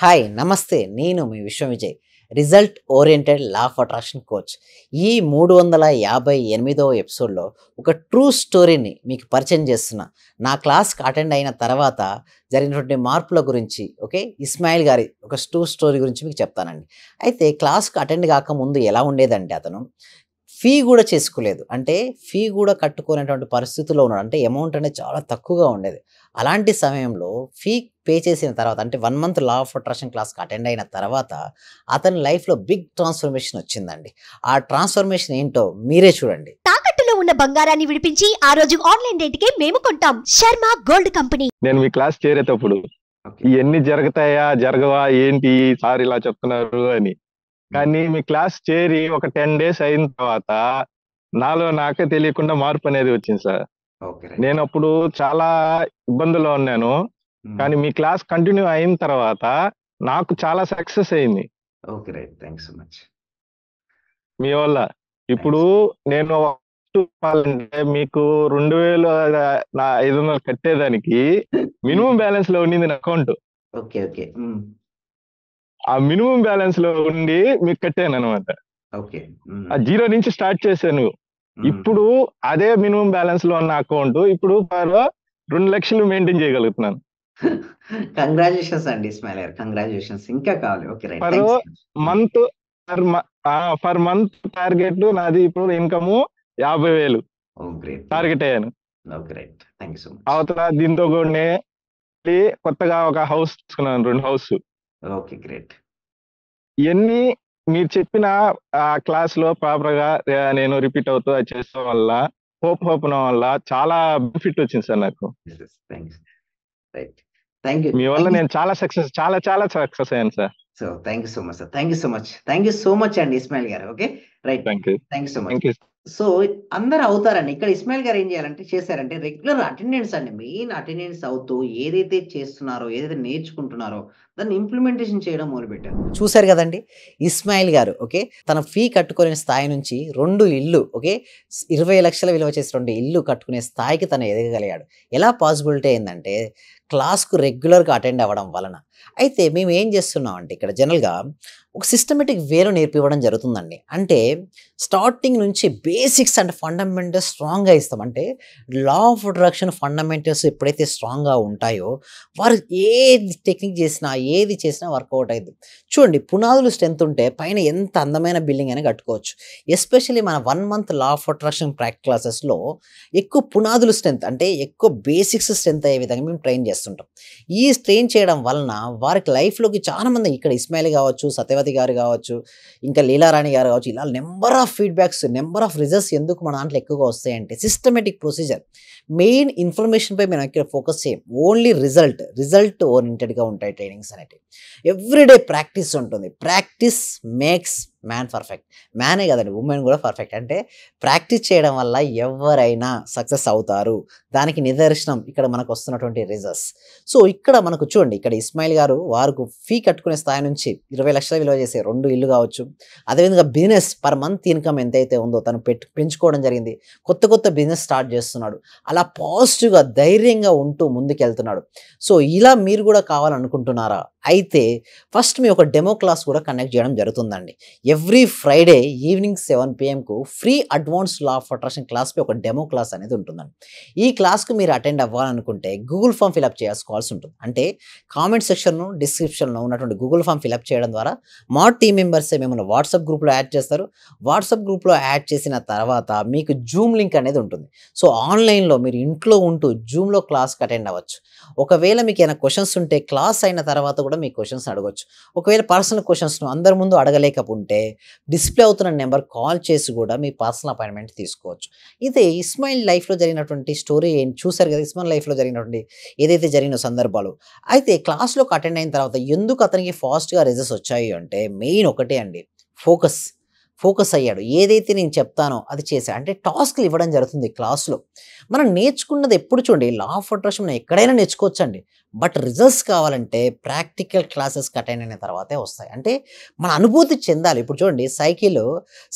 Hi నమస్తే నేను మీ విశ్వం Vijay result oriented law of attraction coach. ఈ 358వ ఎపిసోడ్లో ఒక ట్రూ స్టోరీని మీకు పరిచయం చేస్తున్నా. నా క్లాస్కి అటెండ్ అయిన తర్వాత జరిగినటువంటి మార్పుల గురించి ఇస్మాయిల్ గారి ఒక ట్రూ స్టోరీ గురించి మీకు చెప్తానండి. అయితే క్లాస్కి అటెండ్ కాకముందు ఎలా ఉండేదంటే అతను ఫీ కూడా చేసుకోలేదు. అంటే ఫీ కూడా కట్టుకునేటువంటి పరిస్థితిలో ఉన్నాడు. అంటే అమౌంట్ అనేది చాలా తక్కువగా ఉండేది. అలాంటి సమయంలో ఫీ పే చేసిన తర్వాత అంటే 1 మంత్ లా ఆఫ్ అట్రాక్షన్ క్లాస్కి అటెండ్ అయిన తర్వాత అతని లైఫ్లో బిగ్ ట్రాన్స్ఫర్మేషన్ వచ్చిందండి. ఆ ట్రాన్స్ఫర్మేషన్ ఏంటో మీరే చూడండి. తాకట్టులో ఉన్న బంగారాన్ని విడిపించి ఆ రోజు ఆన్లైన్ రేటుకే మేము కొంటాం. Sharma gold company. నేను మీ క్లాస్ చేరేటప్పుడు ఇవన్నీ జరుగుతాయా జరగవా ఏంటి సార్ ఇలా చెప్తున్నారు అని, కానీ మీ క్లాస్ చేరి ఒక 10 days అయిన తర్వాత నాలో నాకే తెలియకుండా మార్పు అనేది వచ్చింది సార్. నేను అప్పుడు చాలా ఇబ్బందుల్లో ఉన్నాను, కానీ మీ క్లాస్ కంటిన్యూ అయిన తర్వాత నాకు చాలా సక్సెస్ అయింది. Okay right, thanks so much మీ వల్ల ఇప్పుడు నేను చెప్పాలంటే మీకు 2,500 కట్టేదానికి మినిమం బ్యాలెన్స్ లో ఉండింది నా అకౌంట్. ఓకే ఓకే ఆ మినిమం బ్యాలెన్స్ లో ఉండి మీకు కట్టాను అనమాట. ఓకే ఆ 0 నుంచి స్టార్ట్ చేశాను. ఇప్పుడు అదే మినిమం బ్యాలెన్స్ లో ఉన్న అకౌంట్ ఇప్పుడు 2 లక్షలు మెయింటైన్ చేయగలుగుతున్నాను. కంగ్రాచులేషన్స్ అండి ఇస్మాయిల్ గారు, కంగ్రాచులేషన్స్. ఇంకా కావాలి. Okay right, month per month target నాది ఇప్పుడు ఇన్కమ్ 50,000 టార్గెట్ అయ్యాను. Okay right, thank you so much. అవతల దీంతో కూడా కొత్తగా ఒక హౌస్ తీసుకున్నాను, 2 హౌస్. Okay great. ఇవన్నీ మీరు చెప్పిన ఆ క్లాస్ లో ప్రాపర్ గా నేను రిపీట్ అవుతూ అది చేసడం వల్ల హోప్ వల్ల చాలా బెనిఫిట్ వచ్చింది సార్ నాకు. మీ వల్ల నేను చాలా సక్సెస్ అయ్యాను sir. So thank you so much sir, thank you so much అండి ఇస్మాయిల్ గారు. Okay right, thank you so much. So అందరు అవుతారండి. ఇక్కడ ఇస్మాయిల్ గారు ఏం చేశారంటే రెగ్యులర్ అటెండెన్స్ అండి, మెయిన్ అటెండెన్స్ అవుతూ ఏదైతే చేస్తున్నారో ఏదైతే నేర్చుకుంటున్నారో దాన్ని ఇంప్లిమెంటేషన్ చేయడం మొదలుపెట్టారు. చూశారు కదండి ఇస్మాయిల్ గారు. తన ఫీ కట్టుకునే స్థాయి నుంచి 2 ఇల్లు 20 లక్షల విలువ చేసి 2 ఇల్లు కట్టుకునే స్థాయికి తను ఎదగగలిగాడు. ఎలా పాసిబిలిటీ అయిందంటే క్లాస్కు రెగ్యులర్గా అటెండ్ అవ్వడం వలన. అయితే మేము ఏం చేస్తున్నాం అంటే ఇక్కడ జనరల్గా ఒక సిస్టమేటిక్ వేలో నేర్పివ్వడం జరుగుతుందండి. అంటే స్టార్టింగ్ నుంచి బేసిక్స్ అండ్ ఫండమెంటల్స్ స్ట్రాంగ్గా ఇస్తాం. అంటే లా ఆఫ్ అట్రాక్షన్ ఫండమెంటల్స్ ఎప్పుడైతే స్ట్రాంగ్గా ఉంటాయో వారు ఏది టెక్నిక్ చేసినా ఏది చేసినా వర్కౌట్ అయింది. చూడండి, పునాదులు స్ట్రెంత్ ఉంటే పైన ఎంత అందమైన బిల్డింగ్ అయినా కట్టుకోవచ్చు. ఎస్పెషల్లీ మన 1 month law of attraction practice క్లాసెస్లో ఎక్కువ పునాదులు స్ట్రెంత్ అంటే ఎక్కువ బేసిక్స్ స్ట్రెంత్ అయ్యే విధంగా మేము ట్రైన్ చేస్తుంటాం. ఈ ట్రైన్ చేయడం వలన వారికి లైఫ్లోకి చాలామంది ఇక్కడ ఇస్మాయిల్ కావచ్చు, సత్యవతి గారు కావచ్చు, ఇంకా లీలారాణి గారు కావచ్చు, ఇలా number of feedbacks, number of results ఎందుకు మన దాంట్లో ఎక్కువగా వస్తాయంటే సిస్టమేటిక్ ప్రొసీజర్, మెయిన్ ఇన్ఫర్మేషన్పై మేము ఇక్కడ ఫోకస్ చేయం. ఓన్లీ రిజల్ట్ ఓరియంటెడ్గా ఉంటాయి ట్రైనింగ్స్ అనేవి. ఎవ్రీడే ప్రాక్టీస్ ఉంటుంది. Practice makes man perfect. మ్యానే కదండి, ఉమెన్ కూడా పర్ఫెక్ట్. అంటే ప్రాక్టీస్ చేయడం వల్ల ఎవరైనా సక్సెస్ అవుతారు. దానికి నిదర్శనం ఇక్కడ మనకు వస్తున్నటువంటి రిజల్ట్స్. సో ఇక్కడ మనకు చూడండి, ఇక్కడ ఇస్మాయిల్ గారు వారికి ఫీ కట్టుకునే స్థాయి నుంచి 20 లక్షల విలువ చేసే 2 ఇల్లు కావచ్చు, అదేవిధంగా బిజినెస్ పర్ మంత్ ఇన్కమ్ ఎంతైతే ఉందో తను పెంచుకోవడం జరిగింది. కొత్త బిజినెస్ స్టార్ట్ చేస్తున్నాడు. అలా పాజిటివ్గా ధైర్యంగా ఉంటూ ముందుకెళ్తున్నాడు. సో ఇలా మీరు కూడా కావాలనుకుంటున్నారా? అయితే ఫస్ట్ మీ ఒక డెమో క్లాస్ కూడా కండక్ట్ చేయడం జరుగుతుందండి. Every Friday evening 7 PM free advance law of attraction క్లాస్పై ఒక డెమో క్లాస్ అనేది ఉంటుందండి. ఈ క్లాస్కు మీరు అటెండ్ అవ్వాలనుకుంటే గూగుల్ ఫామ్ ఫిలప్ చేసుకోవాల్సి ఉంటుంది. అంటే కామెంట్ సెక్షన్లో డిస్క్రిప్షన్లో ఉన్నటువంటి గూగుల్ ఫామ్ ఫిలప్ చేయడం ద్వారా మా టీమ్ మెంబర్సే మిమ్మల్ని వాట్సాప్ గ్రూప్లో యాడ్ చేస్తారు. వాట్సాప్ గ్రూప్లో యాడ్ చేసిన తర్వాత మీకు జూమ్ లింక్ అనేది ఉంటుంది. సో ఆన్లైన్లో మీరు ఇంట్లో ఉంటూ జూమ్లో క్లాస్కి అటెండ్ అవ్వచ్చు. ఒకవేళ మీకు ఏమైనా క్వశ్చన్స్ ఉంటే క్లాస్ అయిన తర్వాత కూడా మీ క్వశ్చన్స్ అడగవచ్చు. ఒకవేళ పర్సనల్ క్వశ్చన్స్ను అందరి ముందు అడగలేకపోతే డిస్ప్లే అవుతున్న నెంబర్ కాల్ చేసి కూడా మీ పర్సనల్ అపాయింట్మెంట్ తీసుకోవచ్చు. ఇదే ఇస్మాయిల్ లైఫ్లో జరిగినటువంటి స్టోరీ చూశారు కదా. ఇస్మాయిల్ లైఫ్లో జరిగినటువంటి ఏదైతే జరిగిన సందర్భాలు. అయితే క్లాస్లోకి అటెండ్ అయిన తర్వాత ఎందుకు అతనికి ఫాస్ట్గా రిజల్ట్స్ వచ్చాయి అంటే మెయిన్ ఒకటే అండి, ఫోకస్ అయ్యాడు. ఏదైతే నేను చెప్తానో అది చేశాడు. అంటే టాస్క్లు ఇవ్వడం జరుగుతుంది క్లాస్లో. మనం నేర్చుకున్నది ఎప్పుడు చూడండి, లా ఆఫ్ అట్రాక్షన్ మనం ఎక్కడైనా నేర్చుకోవచ్చండి. బట్ రిజల్ట్స్ కావాలంటే ప్రాక్టికల్ క్లాసెస్కి అటెండ్ అయిన తర్వాతే వస్తాయి. అంటే మన అనుభూతి చెందాలి. ఇప్పుడు చూడండి,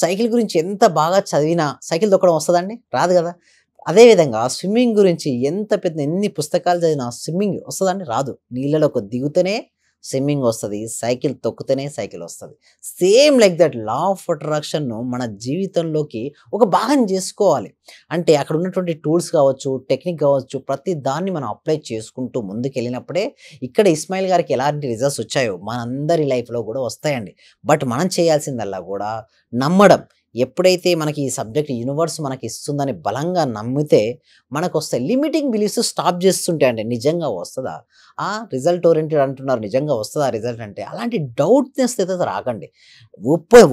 సైకిల్ గురించి ఎంత బాగా చదివినా సైకిల్ తొక్కడం వస్తుందండి? రాదు కదా. అదేవిధంగా స్విమ్మింగ్ గురించి ఎన్ని పుస్తకాలు చదివినా స్విమ్మింగ్ వస్తుందండి? రాదు. నీళ్ళలోకి దిగుతూనే స్విమ్మింగ్ వస్తుంది, సైకిల్ తొక్కుతేనే సైకిల్ వస్తుంది. Same like that law of అట్రాక్షన్ను మన జీవితంలోకి ఒక భాగం చేసుకోవాలి. అంటే అక్కడ ఉన్నటువంటి టూల్స్ కావచ్చు, టెక్నిక్ కావచ్చు, ప్రతి దాన్ని మనం అప్లై చేసుకుంటూ ముందుకెళ్ళినప్పుడే ఇక్కడ ఇస్మాయిల్ గారికి ఎలాంటి రిజల్ట్స్ వచ్చాయో మనందరి లైఫ్లో కూడా వస్తాయండి. బట్ మనం చేయాల్సిందల్లా కూడా నమ్మడం. ఎప్పుడైతే మనకి ఈ సబ్జెక్ట్ యూనివర్స్ మనకి ఇస్తుందని బలంగా నమ్మితే మనకు వస్తాయి. లిమిటింగ్ బిలీఫ్స్ స్టాప్ చేస్తుంటాయండి. నిజంగా వస్తుందా? రిజల్ట్ ఓరియంటెడ్ అంటున్నారు, నిజంగా వస్తుందా రిజల్ట్ అంటే? అలాంటి డౌట్నెస్ అయితే రాకండి.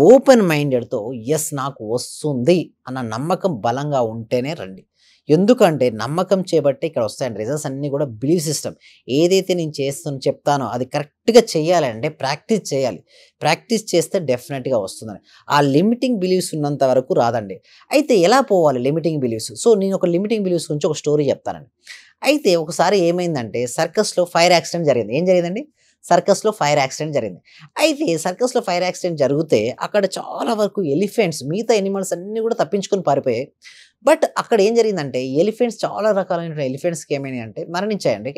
ఓపెన్ మైండెడ్తో ఎస్ నాకు వస్తుంది అన్న నమ్మకం బలంగా ఉంటేనే రండి. ఎందుకంటే నమ్మకం చేపట్టే ఇక్కడ వస్తాయండి రిజల్ట్స్ అన్నీ కూడా. బిలీఫ్ సిస్టమ్ ఏదైతే నేను చెప్తానో అది కరెక్ట్గా చేయాలంటే ప్రాక్టీస్ చేయాలి. ప్రాక్టీస్ చేస్తే డెఫినెట్గా వస్తుందని. ఆ లిమిటింగ్ బిలీఫ్స్ ఉన్నంత వరకు రాదండి. అయితే ఎలా పోవాలి లిమిటింగ్ బిలీఫ్స్? సో నేను ఒక లిమిటింగ్ బిలీఫ్స్ గురించి ఒక స్టోరీ చెప్తానండి. అయితే ఒకసారి ఏమైందంటే సర్కస్లో ఫైర్ యాక్సిడెంట్ జరిగింది. ఏం జరిగిందండి? సర్కస్లో ఫైర్ యాక్సిడెంట్ జరిగింది. అయితే సర్కస్లో ఫైర్ యాక్సిడెంట్ జరిగితే అక్కడ చాలా వరకు ఎలిఫెంట్స్, మిగతా ఎనిమల్స్ అన్నీ కూడా తప్పించుకొని పారిపోయాయి. బట్ అక్కడ ఏం జరిగిందంటే ఎలిఫెంట్స్, చాలా రకాలైన ఎలిఫెంట్స్కి ఏమైనాయి అంటే మరణించాయండి.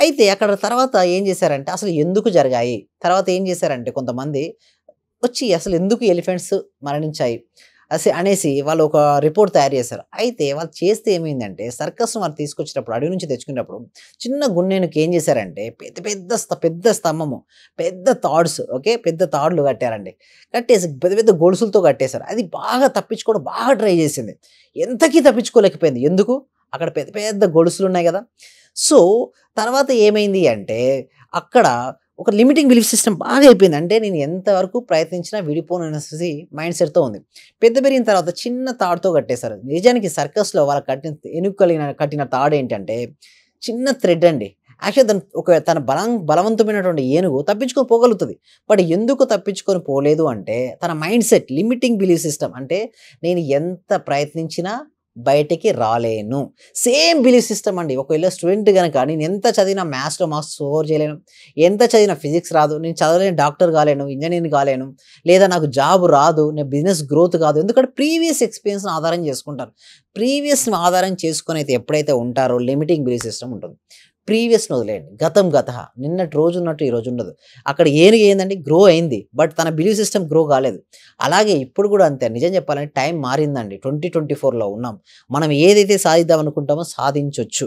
అయితే అక్కడ తర్వాత ఏం చేశారంటే అసలు ఎందుకు జరిగాయి, తర్వాత ఏం చేశారంటే కొంతమంది వచ్చి అసలు ఎందుకు ఎలిఫెంట్స్ మరణించాయి అనేసి వాళ్ళు ఒక రిపోర్ట్ తయారు చేశారు. అయితే వాళ్ళు చేస్తే ఏమైందంటే సర్కస్ను వాళ్ళు తీసుకొచ్చేటప్పుడు, అడవి నుంచి తెచ్చుకునేటప్పుడు చిన్న గున్నెనికి ఏం చేశారంటే పెద్ద స్తంభము, పెద్ద తాడ్స్, ఓకే, పెద్ద తాడులు కట్టారండి. కట్టేసి పెద్ద గొలుసులతో కట్టేశారు. అది బాగా తప్పించుకోవడం బాగా ట్రై చేసింది. ఎంతకీ తప్పించుకోలేకపోయింది. ఎందుకు? అక్కడ పెద్ద గొలుసులు ఉన్నాయి కదా. సో తర్వాత ఏమైంది అంటే అక్కడ ఒక లిమిటింగ్ బిలీఫ్ సిస్టమ్ బాగా అయిపోయింది. అంటే నేను ఎంతవరకు ప్రయత్నించినా విడిపోను అనేసి మైండ్ సెట్తో ఉంది. పెరిగిన తర్వాత చిన్న తాడుతో కట్టేశారు. నిజానికి సర్కస్లో వాళ్ళ కట్టిన తాడు ఏంటంటే చిన్న థ్రెడ్ అండి. యాక్చువల్లీ తన బలవంతమైనటువంటి ఏనుగు తప్పించుకొని పోగలుగుతుంది. బట్ ఎందుకు తప్పించుకొని పోలేదు అంటే తన mind set, limiting belief system. అంటే నేను ఎంత ప్రయత్నించినా బయటికి రాలేను. సేమ్ బిలీఫ్ సిస్టమ్ అండి. ఒకవేళ స్టూడెంట్ కనుక నేను ఎంత చదివినా మ్యాథ్స్లో మార్క్స్ స్కోర్ చేయలేను, ఎంత చదివినా ఫిజిక్స్ రాదు, నేను చదవలేని డాక్టర్ కాలేను, ఇంజనీర్ కాలేను, లేదా నాకు జాబ్ రాదు, నేను బిజినెస్ గ్రోత్ కాదు. ఎందుకంటే ప్రీవియస్ ఎక్స్పీరియన్స్ని ఆధారం చేసుకుంటారు. ప్రీవియస్ని ఆధారం చేసుకొని అయితే ఎప్పుడైతే ఉంటారో లిమిటింగ్ బిలీఫ్ సిస్టమ్ ఉంటుంది. ప్రీవియస్ని వదిలేయండి. గతం నిన్నటి రోజు ఉన్నట్టు ఈ రోజు ఉండదు. అక్కడ ఏనుగు ఏందండి, గ్రో అయింది, బట్ తన బిలీఫ్ సిస్టమ్ గ్రో కాలేదు. అలాగే ఇప్పుడు కూడా అంతే. నిజం చెప్పాలంటే టైం మారిందండి. 2024లో ఉన్నాం. మనం ఏదైతే సాధిద్దాం అనుకుంటామో సాధించవచ్చు.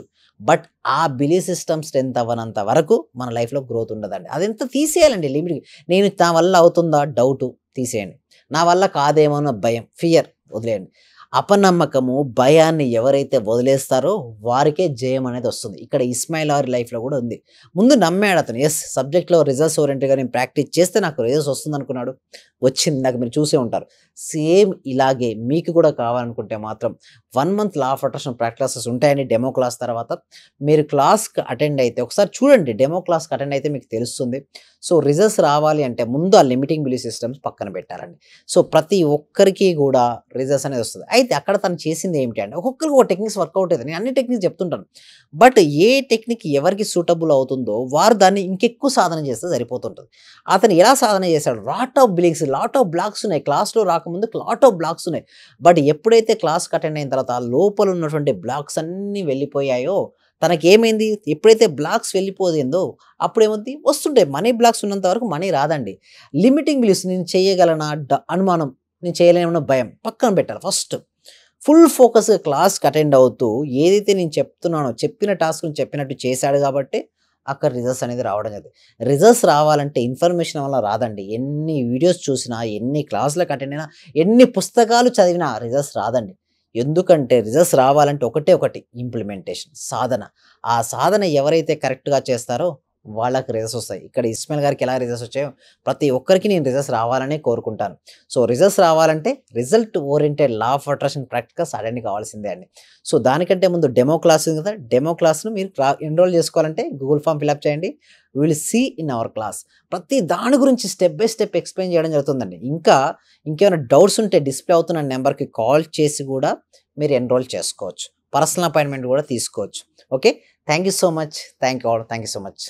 బట్ ఆ బిలీఫ్ సిస్టమ్ స్ట్రెంత్ అవ్వనంత వరకు మన లైఫ్లో గ్రోత్ ఉండదండి. అదంతా తీసేయాలండి. లిమిట్. నేను నా వల్ల అవుతుందా డౌట్ తీసేయండి. నా వల్ల కాదేమో అన్న భయం, ఫియర్ వదిలేయండి. అపనమ్మకము, భయాన్ని ఎవరైతే వదిలేస్తారో వారికే జయం అనేది వస్తుంది. ఇక్కడ ఇస్మాయిల్ వారి లైఫ్లో కూడా ఉంది. ముందు నమ్మాడు అతను. ఎస్, సబ్జెక్ట్లో రిజల్ట్స్ ఓరియంటెడ్గా నేను ప్రాక్టీస్ చేస్తే నాకు రిజల్ట్స్ వస్తుంది అనుకున్నాడు. వచ్చింది. నాకు మీరు చూసే ఉంటారు. సేమ్ ఇలాగే మీకు కూడా కావాలనుకుంటే మాత్రం 1 month law of attraction practices ఉంటాయండి. డెమో క్లాస్ తర్వాత మీరు క్లాస్కి అటెండ్ అయితే ఒకసారి చూడండి. డెమో క్లాస్కి అటెండ్ అయితే మీకు తెలుస్తుంది. సో రిజల్ట్స్ రావాలి అంటే ముందు ఆ లిమిటింగ్ బిలీఫ్ సిస్టమ్స్ పక్కన పెట్టారండి. సో ప్రతి ఒక్కరికి కూడా రిజల్ట్స్ అనేది వస్తుంది. అయితే అక్కడ తను చేసింది ఏమిటి అంటే ఒక్కొక్కరికి ఒక టెక్నిక్స్ వర్కౌట్ అవుతుంది. నేను అన్ని టెక్నిక్స్ చెప్తుంటాను. బట్ ఏ టెక్నిక్ ఎవరికి సూటబుల్ అవుతుందో వారు దాన్ని ఇంకెక్కువ సాధన చేస్తే సరిపోతుంటుంది. అతను ఎలా సాధన చేశాడు? లాట్ ఆఫ్ బ్లాక్స్ ఉన్నాయి. క్లాస్లో రాకముందు లాట్ ఆఫ్ బ్లాక్స్ ఉన్నాయి. బట్ ఎప్పుడైతే క్లాస్కి అటెండ్ అయిన తర్వాత లోపల ఉన్నటువంటి బ్లాక్స్ అన్నీ వెళ్ళిపోయాయో తనకేమైంది? ఎప్పుడైతే బ్లాక్స్ వెళ్ళిపోయిందో అప్పుడేముంది వస్తుంటాయి. మనీ బ్లాక్స్ ఉన్నంత వరకు మనీ రాదండి. లిమిటింగ్ బిలీఫ్స్, నేను చేయగలనా అనుమానం, నేను చేయలేనన్న భయం పక్కన పెట్టాలి. ఫస్ట్ ఫుల్ ఫోకస్గా క్లాస్కి అటెండ్ అవుతూ ఏదైతే నేను చెప్తున్నానో చెప్పిన టాస్క్ని చెప్పినట్టు చేశాడు కాబట్టి అక్కడ రిజల్ట్స్ అనేది రావడం జరిగింది. రిజల్ట్స్ రావాలంటే ఇన్ఫర్మేషన్ వల్ల రాదండి. ఎన్ని వీడియోస్ చూసినా, ఎన్ని క్లాసులకు అటెండ్ అయినా, ఎన్ని పుస్తకాలు చదివినా రిజల్ట్స్ రాదండి. ఎందుకంటే రిజల్ట్స్ రావాలంటే ఒకటి ఇంప్లిమెంటేషన్, సాధన. ఆ సాధన ఎవరైతే కరెక్ట్గా చేస్తారో వాళ్ళకి రిజల్ట్స్ వస్తాయి. ఇక్కడ ఇస్మాయిల్ గారికి ఎలా రిజల్ట్స్ వచ్చాయో ప్రతి ఒక్కరికి నేను రిజల్ట్స్ రావాలనే కోరుకుంటాను. సో రిజల్ట్స్ రావాలంటే result oriented law of attraction practicals attend కావాల్సిందే అండి. సో దానికంటే ముందు డెమో క్లాస్ ఉంది కదా, డెమో క్లాస్ను మీరు ఎన్రోల్ చేసుకోవాలంటే గూగుల్ ఫామ్ ఫిల్అప్ చేయండి. Will see in our class. ప్రతి దాని గురించి స్టెప్ బై స్టెప్ ఎక్స్ప్లెయిన్ చేయడం జరుగుతుందండి. ఇంకేమైనా డౌట్స్ ఉంటే డిస్ప్లే అవుతున్న నెంబర్కి కాల్ చేసి కూడా మీరు ఎన్రోల్ చేసుకోవచ్చు. పర్సనల్ అపాయింట్మెంట్ కూడా తీసుకోవచ్చు. Okay, thank you so much. Thank you so much.